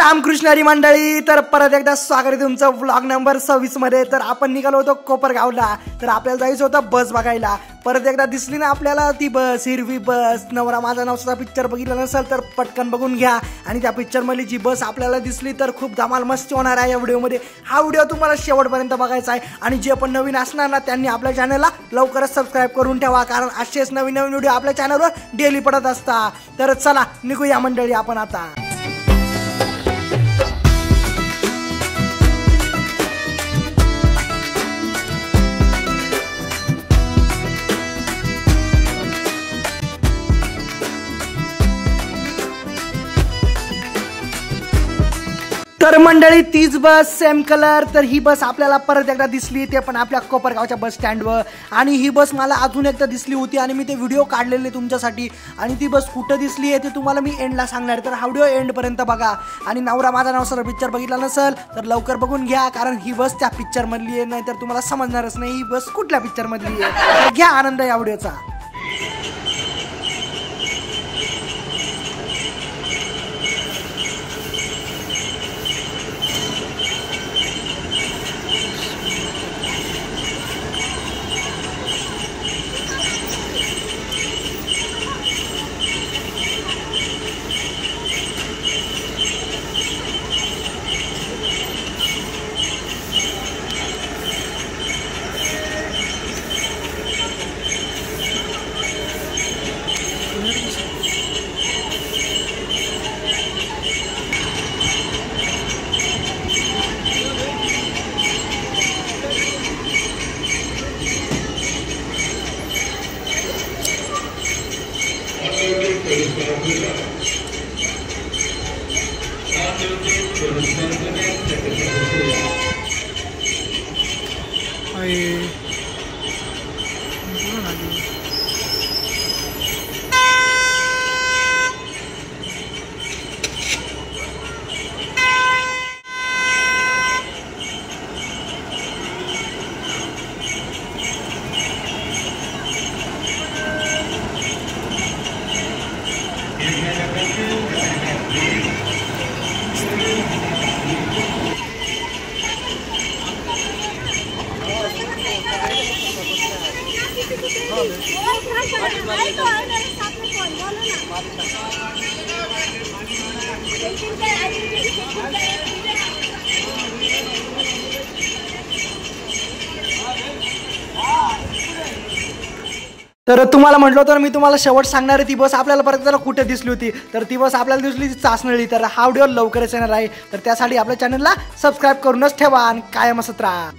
रामकृष्ण हरी मंडळी, तर परत एकदा स्वागत आहे तुमचं व्लॉग नंबर 26 मध्ये। तर आपण निघालो होतो कोपरगावला, तर आपल्याला जायचं होतं बस बघायला। परत एकदा दिसली ना आपल्याला ती बस, हिरवी बस। नवरा माझा नवसाचा पिक्चर बघितला नसेल तर पटकन बघून घ्या। आणि त्या पिक्चर मधली जी बस आपल्याला दिसली तर खूप धमाल मस्ती होणार आहे या व्हिडिओ मध्ये। हा व्हिडिओ तुम्हाला शेवटपर्यंत बघायचा आहे आणि जे पण नवीन असणार ना त्यांनी आपल्या चॅनलला लवकरच सबस्क्राइब करून ठेवा, कारण असेच नवीन नवीन व्हिडिओ आपल्या चॅनलवर डेली पडत असतात। तर चला निघूया मंडळी आपण आता। तर मंडळी तीच बस, सेम कलर। तर ही बस आपल्याला परत एकदा दिसली, ते पण आपल्या कोपरगावच्या बस स्टँडवर। आणि ही बस मला अजून एकदा दिसली होती आणि मी ते व्हिडिओ काढलेले तुमच्यासाठी। आणि ती बस कुठं दिसली आहे ते तुम्हाला मी एंडला सांगणार, तर हा व्हिडिओ एंड पर्यंत बघा। आणि नवरा माझा नवसाचा पिक्चर बघितला नसेल तर लवकर बघून घ्या, कारण ही बस त्या पिक्चर मधली आहे, नाही तर तुम्हाला समजणारच नाही ही बस कुठल्या पिक्चर मधली आहे। तर घ्या आनंद या व्हिडिओचा। तर तुम्हाला म्हटलं तर मी तुम्हाला शेवट सांगणार आहे, ती बस आपल्याला परत जरा कुठे दिसली होती। तर ती बस आपल्याला दिसली चासनळी। तर हा व्हिडिओ लवकरच येणार आहे, तर त्यासाठी आपल्या चॅनलला सबस्क्राईब करूनच ठेवा आणि कायम असत राहा।